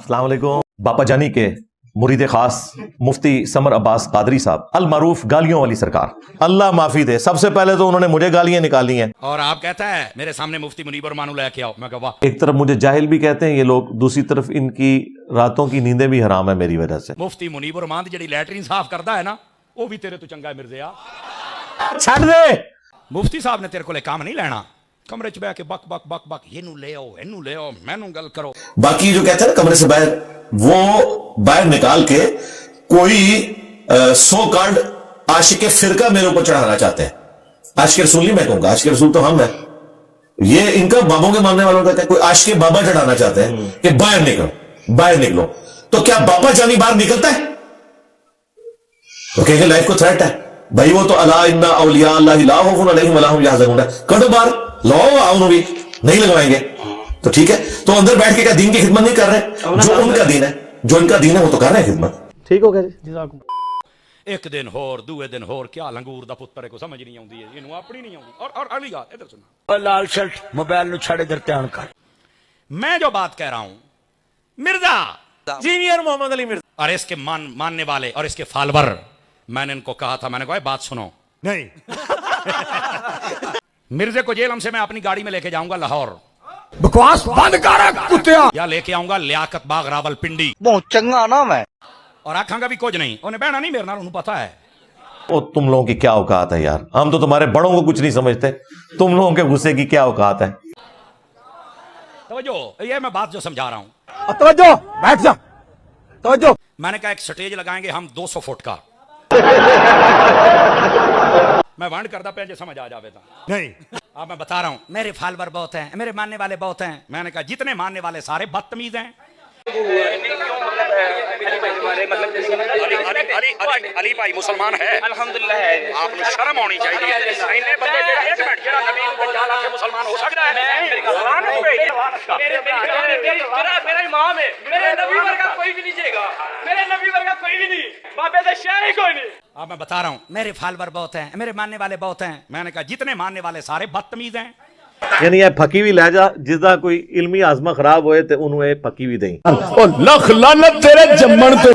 अस्सलाम वालेकुम। बापा जानी के मुरीद खास मुफ्ती समर अब्बास कादरी साहब अल मारूफ गालियों वाली सरकार, अल्लाह माफी दे। सबसे पहले तो उन्होंने मुझे गालियां निकाली हैं और आप कहता है मेरे सामने मुफ्ती मुनीब और मानू लेके आओ। मैं कहा वाह। एक तरफ मुझे जाहिल भी कहते हैं ये लोग, दूसरी तरफ इनकी रातों की नींदें भी हराम है मेरी वजह से। मुफ्ती मुनीब और मान जी लैटरीन साफ करता है ना, वो भी तेरे तो चंगा है मिर्ज़ा। छड़ दे। मुफ्ती साहब ने तेरे को काम नहीं लेना, कमरे च बह के बक बक बक बक ये ले आओ इनू ले आओ मैनू गल करो। बाकी जो कहते हैं ना कमरे से बाहर, वो बाहर निकाल के कोई सो कार्ड आशिक फिरका मेरे ऊपर चढ़ाना चाहते हैं। आशिक रसूल नहीं मैं कहूंगा, आशिक रसूल तो हम है। ये इनका बाबों के मानने वालों का कोई आशिक बाबा चढ़ाना चाहते हैं कि बाहर निकलो बाहर निकलो। तो क्या बाबा जानी बाहर निकलता है? तो कहेंगे लाइफ को थ्रेट है भाई, वो तो अला इन्ना औलिया अल्लाह ला खौफुन अलैहिम वला हुम यहज़नून। करो बाहर लाओ, आओ भी नहीं लगवाएंगे तो ठीक है। तो अंदर बैठ के क्या दीन की खिदमत नहीं कर रहे? जो उनका दीन है, जो इनका दीन है वो तो कर रहे हैं खिदमत। ठीक हो गया जी। एक दिन होर दूए दिन होर, क्या लंगूर दा पुत्तर को समझ नहीं आउंदी है, इनू अपनी नहीं आउंदी। और अगली बात इधर सुना, लाल शर्ट मोबाइल नु छाड़े इधर ध्यान कर। मैं जो बात कह रहा हूं मिर्जा जीनियर मोहम्मद अली मिर्जा और इसके मानने वाले और इसके फॉलोअर, मैंने इनको कहा था, मैंने कहा बात सुनो नहीं मिर्जे को जेल से मैं अपनी गाड़ी में लेके जाऊंगा लाहौर, बकवास बंद कर कुत्तिया, या लेके आऊंगा लियाकत बाग रावलपिंडी, बहुत चंगा ना मैं, और आखांगा भी कुछ नहीं। उन्हें बहना नहीं मेरे नाल, उन्हें पता है। ओ तुम लोगों की क्या औकात है यार, हम तो तुम्हारे बड़ों को कुछ नहीं समझते, तुम लोगों के गुस्से की क्या औकात है। तवज्जो, ये मैं बात जो समझा रहा हूं, तवज्जो बैठ जा, तवज्जो। मैंने कहा एक स्टेज लगाएंगे हम 200 फुट का। मैं वांड करता पे समझ आ जावे था नहीं। अब मैं बता रहा हूं मेरे फॉलोअर बहुत हैं, मेरे मानने वाले बहुत हैं। मैंने कहा जितने मानने वाले सारे बदतमीज हैं। अली भाई मुसलमान है अल्हम्दुलिल्लाह है, आपको शर्म होनी चाहिए। इन्ने बंदे जेड़ा एक मिनट जेड़ा नबी को बचा ला के मुसलमान हो सकता है? मेरा इमाम है, मेरे नबी वर्गा कोई भी नहीं जाएगा, मेरे नबी वर्गा कोई भी नहीं, बाबे दा शाह ही कोई नहीं। अब मैं बता रहा हूं मेरे फॉलोअर बहुत हैं, मेरे मानने वाले बहुत हैं। मैंने कहा जितने मानने वाले सारे बदतमीज हैं। यानी ये फकी भी लहजा जिसदा कोई इल्मी आजमा खराब होए ते उन्हें फकी भी दें। ओ लख लानत तेरे जम्मन पे।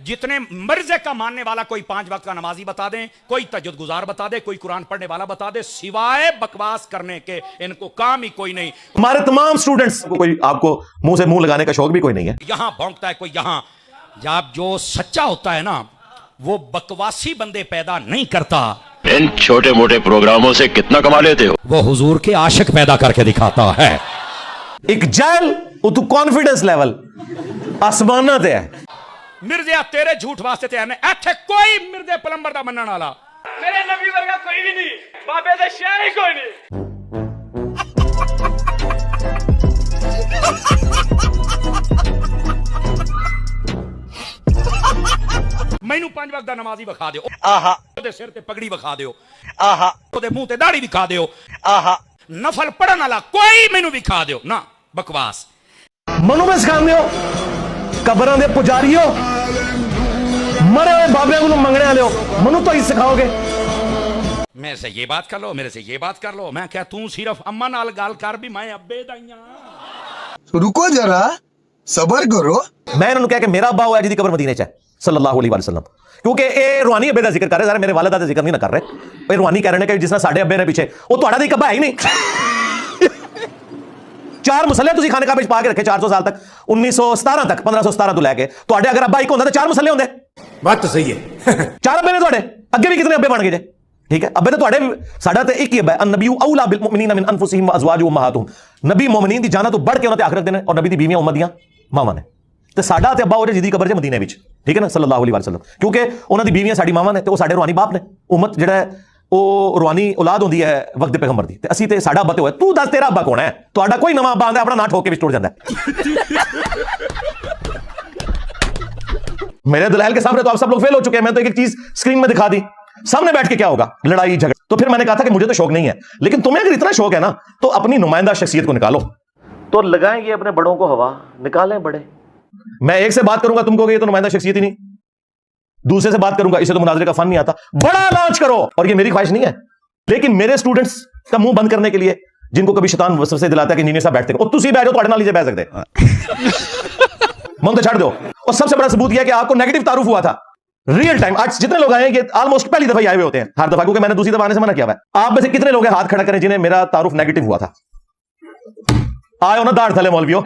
जितने मर्ज़े का मानने वाला, कोई 5 वक्त का नमाजी बता दें, कोई तहज्जुद गुजार बता दे, कोई कुरान पढ़ने वाला बता दे, सिवाय बकवास करने के इनको काम ही कोई नहीं। हमारे तमाम स्टूडेंट्स को कोई आपको मुंह से मुंह लगाने का शौक भी कोई नहीं है। यहां भौंकता है कोई यहां। जब जो सच्चा होता है ना, वो बकवासी बंदे पैदा नहीं करता। इन छोटे मोटे प्रोग्रामों से कितना कमा लेते हो? वो हुजूर के आशिक पैदा करके दिखाता है। एक जैल तू कॉन्फिडेंस लेवल आसमाना ते है। मिर्ज़ा तेरे झूठ वास्ते ते है ऐथे कोई मिर्ज़े प्लम्बर दा मनन वाला, मेरे नबी वर्गा कोई भी नहीं, बाबे दा शाह ही कोई नहीं। मैनू 5 वक्त दा नमाजी विखा दियो, आहा ओदे सिर ते पगड़ी विखा दियो, आहा ओदे मुंह ते दाढ़ी विखा दियो, आहा नफल पढ़न वाला कोई मैनू विखा दियो ना। बकवास मनु में सिखाने हो, कबरों के पुजारी हो, मरे हुए बाबे को मंगने वाले हो, मनु तो ही सिखाओगे। मेरे से ये बात कर लो, मेरे से ये बात कर लो। मैं क्या तू सिर्फ अम्मा नाल गाल कर भी मैं अब्बे दाइयां। रुको जरा सबर करो। मैं इन्होंने कहा कि मेरा अब्बा हुआ जिदी कबर मदीने च है सल्लल्लाहु अलैहि वसल्लम, क्योंकि ये रूहानी अब्बे का जिक्र कर रहे, सारे मेरे वालिदा का जिक्र नहीं ना कर रहे। ये रूहानी कह रहे हैं कि जिस तरह साडे अब्बे ने पीछे वो तुहाड़ा दी कब्बा है ही नहीं। 4 मुसल्ले तुसी खाने काबे पा के रखे 400 साल तक, 1917 तक, 1517 तो लैके तुहाडे अगर अब्बा एक होंदा तो 4 मुसल्ले होंदे। बात तो सही है। 4 अब्बे ने तुहाडे, अगे भी कितने अब्बे बन गए जे? ठीक है, अब्बे तो तुहाडे साडा ते एक ही अब्बा है। अन्नबिय्यु औला बिल मुमिनीना मिन अनफुसिहिम व अज़वाजुहुम उम्महातुहुम। नबी मोमिनीन दी जाना तो बढ़ के उन्हां ते आखिरत देने, और नबी दी बीवियां उम्मत दियां मावां ने। ते साडा ते अब्बा हो जिदी कबर जे मदीने विच, ठीक है ना, सल्लल्लाहु अलैहि वसल्लम, क्योंकि उन्हां दी बीवियां साडी मावां ने ते वो साडे रूहानी बाप ने। उम्मत जिहड़ा है वो रूहानी औलाद होंदी है वक्त पैगंबर दी, ते असीं ते साडा अब्बा ते होया। तू दस तेरा अब्बा कौन है? तुहाडा कोई नवां अब्बा आंदा अपना ना ठोक के विच टुट जांदा है। मेरे दलाइल के सामने तो आप सब लोग फेल हो चुके हैं। मैं तो एक एक चीज स्क्रीन में दिखा दी, सामने बैठ के क्या होगा, लड़ाई झगड़ा। तो फिर मैंने कहा था कि मुझे तो शौक नहीं है, लेकिन तुम्हें अगर इतना शौक है ना तो अपनी नुमाइंदा शख्सियत को निकालो। तो लगाएंगे अपने बड़ों को हवा, निकालें बड़े। मैं एक से बात करूंगा, तुम कहोगे ये तो नुमाइंदा शख्सियत ही नहीं। दूसरे से बात करूंगा, इसे तो मुनाजरे का फन नहीं आता, बड़ा लॉन्च करो। और ये मेरी ख्वाहिश नहीं है, लेकिन मेरे स्टूडेंट्स का मुंह बंद करने के लिए जिनको कभी शैतान वसवसे दिलाता है कि इंजीनियर साहब बैठते हो, तुसी बैठ जाओ, ਤੁਹਾਡੇ ਨਾਲ ਹੀ ਬਹਿ ਸਕਦੇ मन तो छाड़ दो। और सबसे बड़ा सबूत यह है कि आपको नेगेटिव तारुफ हुआ था रियल टाइम। आज जितने लोग आए हैं, ये ऑलमोस्ट पहली दफा ही आए हुए होते हैं हर दफा, क्योंकि मैंने दूसरी दफा आने से मना किया हुआ है। आप में से कितने लोग हैं, हाथ खड़ा करें, जिन्हें मेरा तारुफ नेगेटिव हुआ था? आए हो ना दाढ़ थले मौलवियों।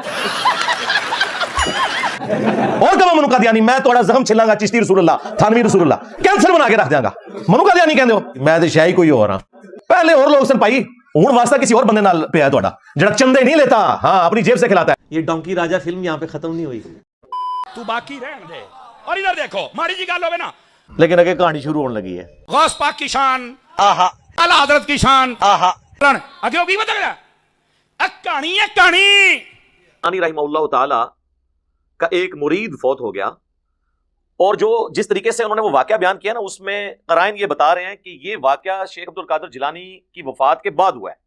और कब मनु कादियानी, मैं थोड़ा जख्म छिलांगा, चिश्ती रसूलुल्लाह, थानवी रसूलुल्लाह, कैंसर बना के रख देंगा। मनु कादियानी कहते हो, मैं तो शाही कोई और हाँ। पहले और लोग सन पाई, हुण वास्ता किसी और बंदे नाल पे है ਤੁਹਾਡਾ, ਜਿਹੜਾ ਚੰਦੇ नहीं लेता, हाँ अपनी जेब से खिलाता है। ये डोंकी राजा फिल्म यहाँ पे खत्म नहीं हुई, तू बाकी रहने दे। और इधर देखो, माड़ी जी गाल होवे ना, लेकिन आगे कहानी शुरू होने लगी है। गौस पाक की शान, आहा आला हजरत की शान, आहा आगे होगी बता गया कहानी है कहानी। अनी रहमहुल्लाह ताला का एक मुरीद फौत हो गया, और जो जिस तरीके से उन्होंने वो वाकया बयान किया ना, उसमें क़राइन ये बता रहे हैं कि ये वाकया शेख अब्दुल कादिर जिलानी की वफात के बाद हुआ है।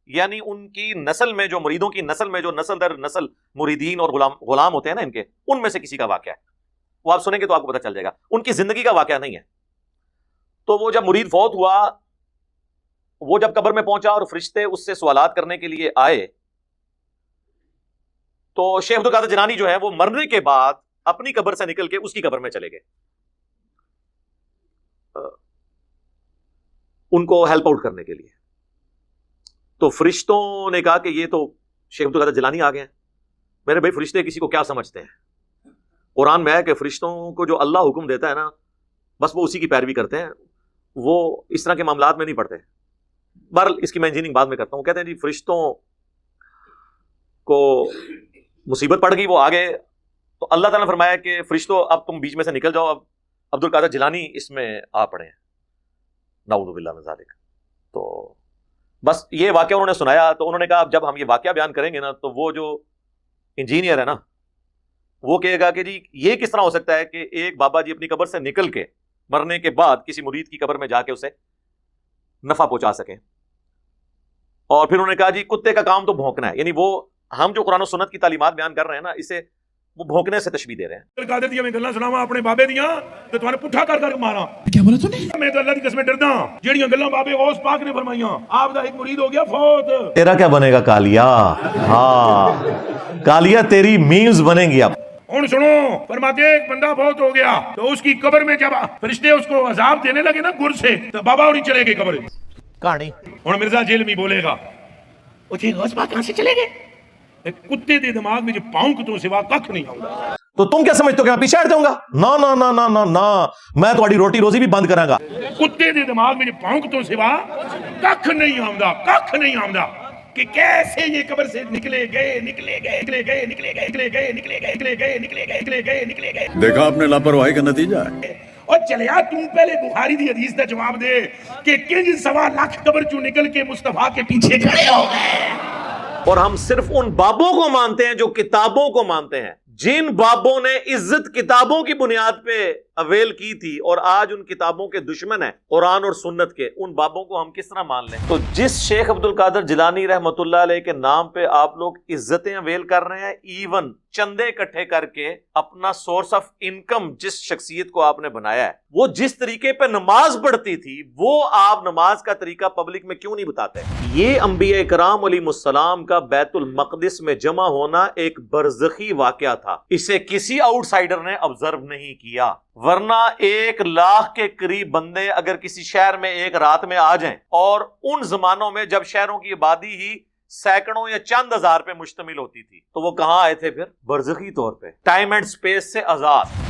यानी उनकी नस्ल में, जो मुरीदों की नस्ल में जो नस्ल दर नस्ल मुरीदीन और गुलाम होते हैं ना इनके, उनमें से किसी का वाकया है। वो आप सुनेंगे तो आपको पता चल जाएगा, उनकी जिंदगी का वाकया नहीं है। तो वो जब मुरीद फौत हुआ, वो जब कब्र में पहुंचा और फरिश्ते उससे सवालात करने के लिए आए, तो शेख अब्दुल कादिर जिलानी जो है वो मरने के बाद अपनी कब्र से निकल के उसकी कब्र में चले गए, उनको हेल्प आउट करने के लिए। तो फरिश्तों ने कहा कि ये तो शेख अब्दुल कादिर जिलानी आ गए हैं। मेरे भाई, फरिश्ते किसी को क्या समझते हैं? कुरान में है कि फरिश्तों को जो अल्लाह हुक्म देता है ना, बस वो उसी की पैरवी करते हैं, वो इस तरह के मामलात में नहीं पड़ते। बहरहाल इसकी मैं इंजीनियरिंग बाद में करता हूँ। कहते हैं जी फरिश्तों को मुसीबत पड़ गई, वो आ गए, तो अल्लाह ताला ने फरमाया कि फरिश्तों अब तुम बीच में से निकल जाओ, अब अब्दुल कादिर जिलानी इसमें आ पड़े हैं, नाऊज़ु बिल्लाह मिन ज़ालिक। तो बस ये वाकया उन्होंने सुनाया, तो उन्होंने कहा अब जब हम ये वाकया बयान करेंगे ना, तो वो जो इंजीनियर है ना, वो कहेगा कि जी ये किस तरह हो सकता है कि एक बाबा जी अपनी कब्र से निकल के मरने के बाद किसी मुरीद की कब्र में जाके उसे नफा पहुंचा सके। और फिर उन्होंने कहा जी कुत्ते का काम तो भौंकना है, यानी वो हम जो कुरान और सुन्नत की तालीमात बयान कर रहे हैं ना, इसे वो भौंकने से तशबीह दे रहे हैं। कादिर दी मैं गल्लां सुनावा अपने बाबे दियां ते तुहानू पुੱਠਾ कर मारा। क्या बोला तूने? मैं तो अल्लाह दी कसम डरदा, जेड़ियां गल्लां बाबे गौस पाक ने फरमाईयां, आप दा एक मुरीद हो गया फौत, तेरा क्या बनेगा कालिया? हाँ कालिया, तेरी मीम्स बनेंगी अब। हुन सुनो, फरमाते एक बंदा फौत हो गया, तो उसकी कब्र में जब फरिश्ते उसको अजाब देने लगे ना गुर से, तो बाबा और चले गए कब्र। कहानी हुन मिर्जा जेल में बोलेगा, उठे गौस पाक कहां से चले गए? एक कुत्ते दे दिमाग में भौंक तो सिवा कख नहीं आउंदा। तो तुम क्या समझते हो कि मैं पीछे हट जाऊंगा? ना ना ना ना ना ना, मैं तुम्हारी रोटी रोजी भी बंद करांगा। कुत्ते दे दिमाग में भौंक तो सिवा कख नहीं आउंदा, कख नहीं आउंदा कि कैसे ये कब्र से निकले गए, निकले गए, निकले गए, निकले गए, निकले गए, निकले गए, निकले गए, निकले गए, निकले गए, निकले गए। देखा आपने लापरवाही का नतीजा है। और चलिया तू पहले बुखारी दी हदीस का जवाब दे कि किंज 1.25 लाख कब्र चू निकल के मुस्तफा के पीछे खड़े हो गए। और हम सिर्फ उन बाबों को मानते हैं जो किताबों को मानते हैं। जिन बाबों ने इज्जत किताबों की बुनियाद पे अवेल की थी और आज उन किताबों के दुश्मन हैं, कुरान और सुन्नत के, उन बाबों को हम किस तरह मान लें? तो जिस शेख अब्दुल कादिर जिलानी रहमतुल्लाह अलैह के नाम पे आप लोग इज्जतें अवेल कर रहे हैं, इवन चंदे इकट्ठे करके अपना सोर्स ऑफ इनकम जिस शख्सियत को आपने बनाया है, वो जिस तरीके पे नमाज पढ़ती थी, वो आप नमाज का तरीका पब्लिक में क्यों नहीं बताते? ये अंबिया इकराम अलैहिमुस्सलाम का बैतुल मक़दिस में जमा होना एक बरज़खी वाक़या था, इसे किसी आउटसाइडर ने ऑब्जर्व नहीं किया। वरना 1 लाख के करीब बंदे अगर किसी शहर में एक रात में आ जाएं, और उन जमानों में जब शहरों की आबादी ही सैकड़ों या चंद हजार पे मुश्तमिल होती थी, तो वो कहां आए थे फिर? बरज़खी तौर पे, टाइम एंड स्पेस से आजाद।